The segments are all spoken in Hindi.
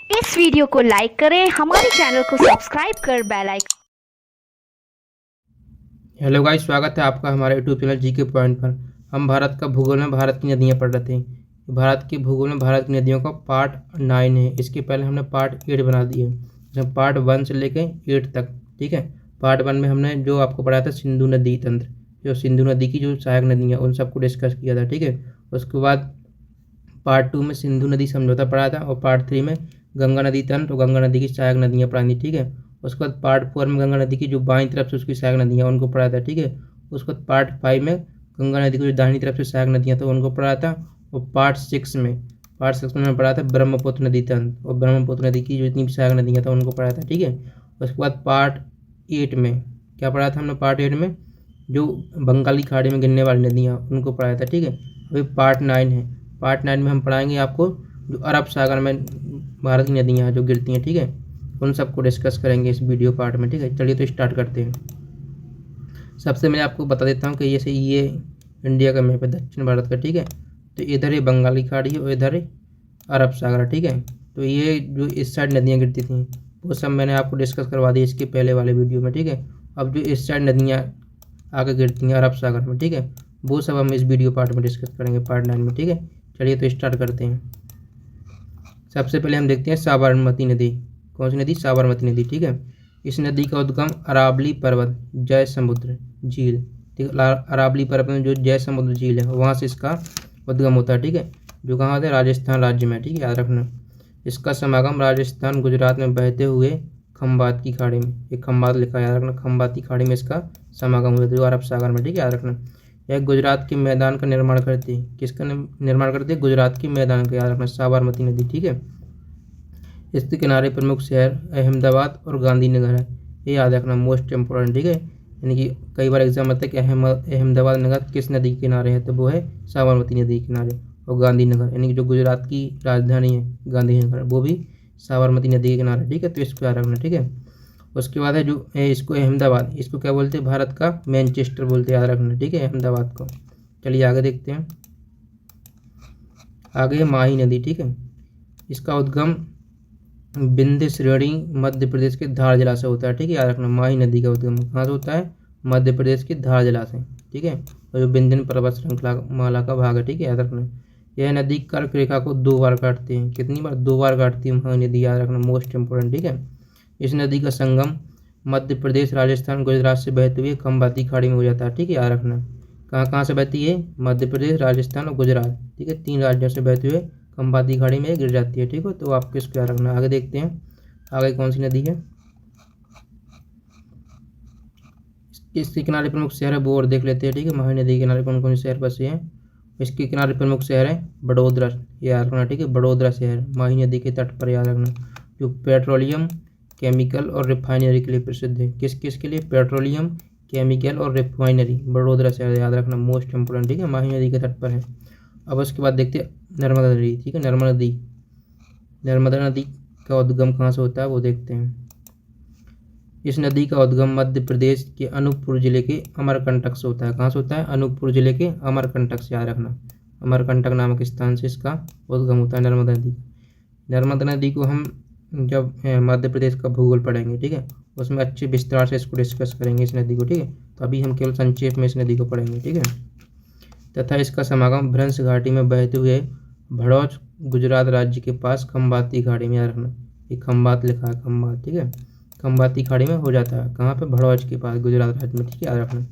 इस वीडियो को लाइक करें, हमारे चैनल को सब्सक्राइब कर बेल आइकन। हेलो गाइस, स्वागत है आपका हमारे यूट्यूब चैनल जी के पॉइंट पर। हम भारत का भूगोल में भारत की नदियां पढ़ रहे थे। भारत के भूगोल में भारत की नदियों का पार्ट 9 है। इसके पहले हमने पार्ट 8 बना दिए, जब पार्ट 1 से लेके 8 तक। ठीक है, पार्ट 1 में हमने जो आपको पढ़ाया था सिंधु नदी तंत्र, जो सिंधु नदी की जो सहायक नदियाँ उन सबको डिस्कस किया था। ठीक है, उसके बाद पार्ट 2 में सिंधु नदी समझौता पढ़ाया था, और पार्ट 3 में गंगा नदी तंत्र और गंगा नदी की सहायक नदियाँ पढ़ाई थी। ठीक है, उसके बाद पार्ट 4 में गंगा नदी की जो बाईं तरफ से उसकी सहायक नदियाँ उनको पढ़ाया था। ठीक है, उसके बाद पार्ट 5 में गंगा नदी की जो दाहिनी तरफ से सहायक नदियाँ थी उनको पढ़ाया था। और पार्ट 6 में मैंने पढ़ाया था ब्रह्मपुत्र नदी तंत्र और ब्रह्मपुत्र नदी की जो इतनी भी सहायक नदियाँ थी उनको पढ़ाया था। ठीक है, उसके बाद पार्ट 8 में क्या पढ़ाया था हमने? पार्ट 8 में जो बंगाली खाड़ी में गिरने वाली नदियाँ उनको पढ़ाया था। ठीक है, अभी पार्ट 9 है। पार्ट 9 में हम पढ़ाएंगे आपको जो अरब सागर में भारत की नदियाँ जो गिरती हैं। ठीक है, उन सबको डिस्कस करेंगे इस वीडियो पार्ट में। ठीक है, चलिए तो स्टार्ट करते हैं। सबसे मैं आपको बता देता हूँ कि जैसे ये इंडिया का मैप है दक्षिण भारत का। ठीक है, तो इधर ये बंगाली खाड़ी है और इधर है अरब सागर। ठीक है, तो ये जो इस साइड नदियाँ गिरती थी वो सब मैंने आपको डिस्कस करवा दी इसके पहले वाले वीडियो में। ठीक है, अब जो इस साइड नदियाँ आगे गिरती हैं अरब सागर में, ठीक है, वो सब हम इस वीडियो पार्ट में डिस्कस करेंगे पार्ट 9 में। ठीक है, चलिए तो स्टार्ट करते हैं। सबसे पहले हम देखते हैं साबरमती नदी। कौन सी नदी? साबरमती नदी। ठीक है, इस नदी का उद्गम अरावली पर्वत जय समुद्र झील, ठीक है, अरावली पर्वत में जो जय समुद्र झील है वहाँ से इसका उद्गम होता है। ठीक है, जो कहाँ होता है? राजस्थान राज्य में। ठीक है, याद रखना। इसका समागम राजस्थान गुजरात में बहते हुए खम्बात की खाड़ी में, एक खम्बात लिखा है, याद रखना, खम्बात की खाड़ी में इसका समागम हुआ था जो अरब सागर में। ठीक है, याद रखना। यह गुजरात के मैदान का निर्माण करती है। किसका निर्माण करती है? गुजरात के मैदान का, याद रखना, साबरमती नदी। ठीक है, इसके किनारे प्रमुख शहर अहमदाबाद और गांधीनगर है, ये याद रखना, मोस्ट इम्पोर्टेंट। ठीक है, यानी कि कई बार एग्जाम आता है कि अहमदाबाद नगर किस नदी के किनारे है, तो वो है साबरमती नदी के किनारे। और गांधीनगर यानी कि जो गुजरात की राजधानी है गांधीनगर, वो भी साबरमती नदी के किनारे। ठीक है, तो इसको याद रखना। ठीक है, उसके बाद है जो इसको अहमदाबाद, इसको क्या बोलते हैं? भारत का मैनचेस्टर बोलते हैं, याद रखना। ठीक है, अहमदाबाद को। चलिए आगे देखते हैं। आगे माही नदी। ठीक है, इसका उद्गम विंध्य श्रेणी मध्य प्रदेश के धार जिला से होता है। ठीक है, याद रखना, माही नदी का उद्गम कहाँ से होता है? मध्य प्रदेश के धार जिला से। ठीक है, और जो विंध्य पर्वत श्रृंखला माला का भाग है। ठीक है, याद रखना। यह नदी कर्क रेखा को 2 बार काटती है। कितनी बार? 2 बार काटती है माही नदी, याद रखना, मोस्ट इंपोर्टेंट। ठीक है, इस नदी का संगम मध्य प्रदेश, राजस्थान, गुजरात से बहते हुए खम्बाती खाड़ी में हो जाता है। ठीक है, याद रखना। कहाँ कहाँ से बहती है? मध्य प्रदेश, राजस्थान और गुजरात। ठीक है, 3 राज्यों से बहते हुए खम्बाती खाड़ी में गिर जाती है। ठीक है, तो आपको इसको याद रखना। आगे देखते हैं आगे कौन सी नदी है। इसके किनारे प्रमुख शहर है वो और देख लेते हैं। ठीक है, माही नदी के किनारे कौन कौन से शहर बसे हैं? इसके किनारे प्रमुख शहर है बड़ोदरा, याद रखना। ठीक है, बड़ोदरा शहर माही नदी के तट पर, याद रखना, जो पेट्रोलियम, केमिकल और रिफाइनरी के लिए प्रसिद्ध है। किस किस के लिए? पेट्रोलियम, केमिकल और रिफाइनरी। बड़ोदरा शहर, याद रखना, मोस्ट इंपोर्टेंट। ठीक है, माही नदी के तट पर है। अब उसके बाद देखते हैं नर्मदा नदी। ठीक है, नर्मदा नदी का उद्गम कहाँ से होता है वो देखते हैं। इस नदी का उद्गम मध्य प्रदेश के अनूपपुर जिले के अमरकंटक से होता है। कहाँ से होता है? अनूपपुर जिले के अमरकंटक से, याद रखना, अमरकंटक नामक स्थान से इसका उद्गम होता है नर्मदा नदी। नर्मदा नदी को हम जब मध्य प्रदेश का भूगोल पढ़ेंगे, ठीक है, उसमें अच्छे विस्तार से इसको डिस्कस करेंगे इस नदी को। ठीक है, तो अभी हम केवल संक्षेप में इस नदी को पढ़ेंगे। ठीक है, तथा इसका समागम भ्रंश घाटी में बहते हुए भड़ौच गुजरात राज्य के पास खम्बाती खाड़ी में, याद रखना, ये खम्बात लिखा है, खम्बात। ठीक है, खम्बाती खाड़ी में हो जाता है। कहाँ पे? भड़ौच के पास, गुजरात राज्य में। ठीक है, याद रखना।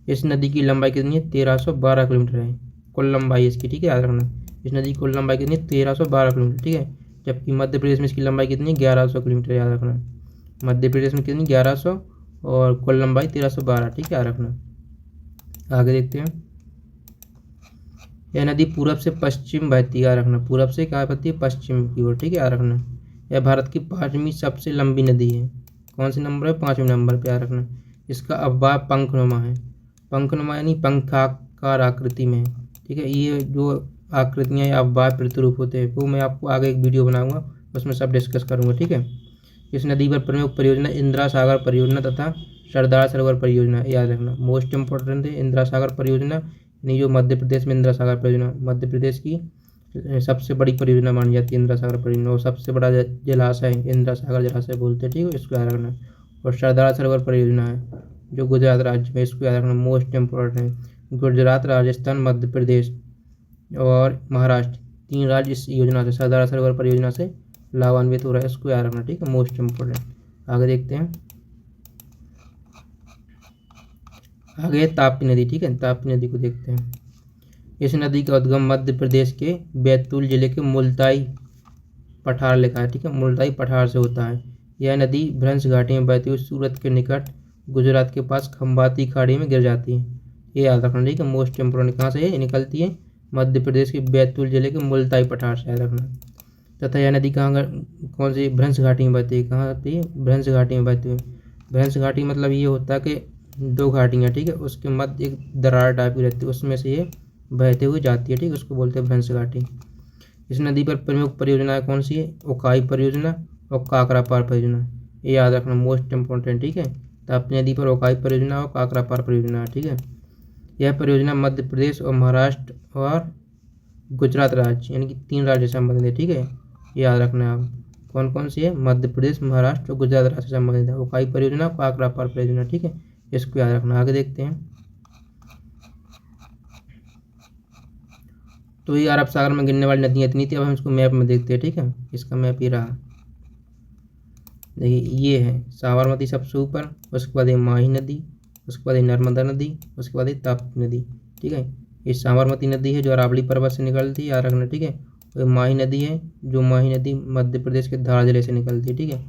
इस नदी की लंबाई कितनी है? 1312 किलोमीटर है कुल लंबाई इसकी। ठीक है, याद रखना, इस नदी की कुल लंबाई कितनी है? 1312 किलोमीटर। ठीक है, जबकि मध्य प्रदेश में इसकी लंबाई कितनी है? 1100 किलोमीटर, याद रखना। मध्य प्रदेश में कितनी? 1100, और कुल लंबाई 1312। ठीक है, याद रखना। आगे देखते हैं। यह नदी पूरब से पश्चिम बहती है, याद रखना, पूरब से कहाँ बहती है? पश्चिम की ओर। ठीक है, याद रखना। यह भारत की 5वीं सबसे लंबी नदी है। कौन सी नंबर है? 5वें नंबर पे, याद रखना। इसका अववाह पंखनुमा है। पंखनुमा यानी पंखाकार आकृति में है। ठीक है, ये जो आकृतियाँ या अववाह प्रतिरूप होते हैं वो मैं आपको आगे एक वीडियो बनाऊंगा, उसमें सब डिस्कस करूँगा। ठीक है, इस नदी पर प्रमुख परियोजना इंदिरा सागर परियोजना तथा सरदार सरोवर परियोजना, याद रखना, मोस्ट इंपोर्टेंट है। इंदिरा सागर परियोजना यानी जो मध्य प्रदेश में इंदिरा सागर परियोजना, मध्य प्रदेश की सबसे बड़ी परियोजना मानी जाती है इंदिरा सागर परियोजना, और सबसे बड़ा जलाशय इंदिरा सागर जलाशय बोलते हैं, ठीक है, इसको याद रखना। और सरदार सरोवर परियोजना है जो गुजरात राज्य में, इसको याद रखना, मोस्ट इम्पोर्टेंट है। गुजरात, राजस्थान, मध्य प्रदेश और महाराष्ट्र 3 राज्य इस योजना से, सरदार सरोवर परियोजना से लाभान्वित हो रहा है, इसको याद रखना, ठीक है, मोस्ट इम्पोर्टेंट। आगे देखते हैं, आगे ताप्ती नदी, ठीक है, ताप्ती नदी को देखते हैं। इस नदी का उद्गम मध्य प्रदेश के बैतूल जिले के मुल्ताई पठार लिखा है, ठीक है, मुल्ताई पठार से होता है। यह नदी भ्रंश घाटी में बहती हुई सूरत के निकट गुजरात के पास खंबाती खाड़ी में गिर जाती है, ये याद रखना, ठीक है, मोस्ट इम्पोर्टेंट। कहाँ से ये निकलती है? मध्य प्रदेश के बैतूल जिले के मुल्ताई पठार से, याद रखना। तथा यह नदी कहाँ, कौन सी? भ्रंश घाटी में बहती है। कहाँ बहती है? भ्रंश घाटी में बहती है। भ्रंश घाटी मतलब ये होता है कि 2 घाटियाँ, ठीक है, उसके मध्य एक दरार टाइप की रहती है, उसमें से ये बहते हुए जाती है, ठीक है, उसको बोलते हैं भ्रंश घाटी। इस नदी पर प्रमुख परियोजनाएं कौन सी है? उकाई परियोजना और काकरा पार परियोजना, ये याद रखना, मोस्ट इम्पोर्टेंट, ठीक है। ताप्ती नदी पर उकाई परियोजना और काकरा पार परियोजना, ठीक है। यह परियोजना मध्य प्रदेश और महाराष्ट्र और गुजरात राज्य यानी कि 3 राज्य से संबंधित है, ठीक है, ये याद रखना है आप। कौन कौन सी है? मध्य प्रदेश, महाराष्ट्र और गुजरात राज्य से संबंधित है। उकाई परियोजना, काकरा पार परियोजना, ठीक है, इसको याद रखना। आगे देखते हैं, तो ये अरब सागर में गिरने वाली नदियाँ इतनी थी। अब हम इसको मैप में देखते हैं, ठीक है, इसका मैप ये रहा, देखिए ये है साबरमती सबसे ऊपर, उसके बाद ये माही नदी, उसके बाद ये नर्मदा नदी, उसके बाद ये ताप्ती नदी, ठीक है। ये साबरमती नदी है जो अरावली पर्वत से निकलती है, याद रखना, ठीक है। और माही नदी है जो माही नदी मध्य प्रदेश के धार जिले से निकलती है, ठीक है।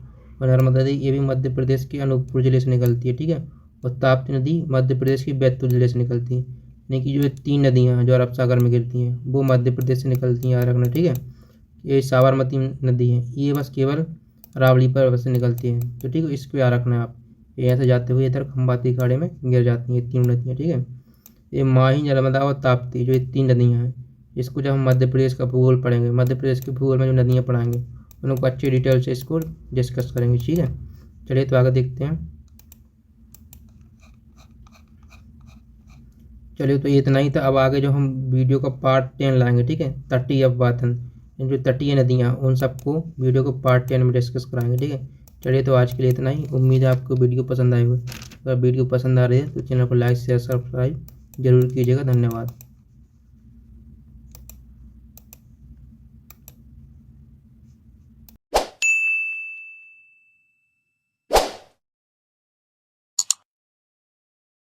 और नर्मदा नदी ये भी मध्य प्रदेश के अनूपपुर जिले से निकलती है, ठीक है। और ताप्ती नदी मध्य प्रदेश के बैतूल जिले से निकलती है। यानी कि जो ये 3 नदियाँ हैं जो अरब सागर में गिरती हैं वो मध्य प्रदेश से निकलती हैं, याद रखना, ठीक है। ये साबरमती नदी है, ये बस केवल अरावली पर्वत से निकलती है, तो ठीक है, इसको याद रखना है आप। ये ऐसे जाते हुए इधर खंबाती खाड़ी में गिर जाती हैं 3 नदियाँ, ठीक है। ये माही, नर्मदा और ताप्ती जो ये 3 नदियाँ हैं, इसको जब हम मध्य प्रदेश का भूगोल पढ़ेंगे, मध्य प्रदेश के भूगोल में जो नदियाँ पढ़ाएंगे उनको अच्छी डिटेल से इसको डिस्कस करेंगे, ठीक है। चलिए तो आगे देखते हैं। चलिए तो इतना ही था। अब आगे जो हम वीडियो का पार्ट 10 लाएंगे, ठीक है, तटीय अपवातन, जो तटीय नदियाँ उन सबको वीडियो को पार्ट 10 में डिस्कस कराएंगे, ठीक है। चलिए तो आज के लिए इतना ही। उम्मीद है आपको वीडियो पसंद आई होगी। अगर वीडियो पसंद आ रही है तो चैनल को लाइक शेयर सब्सक्राइब जरूर कीजिएगा। धन्यवाद।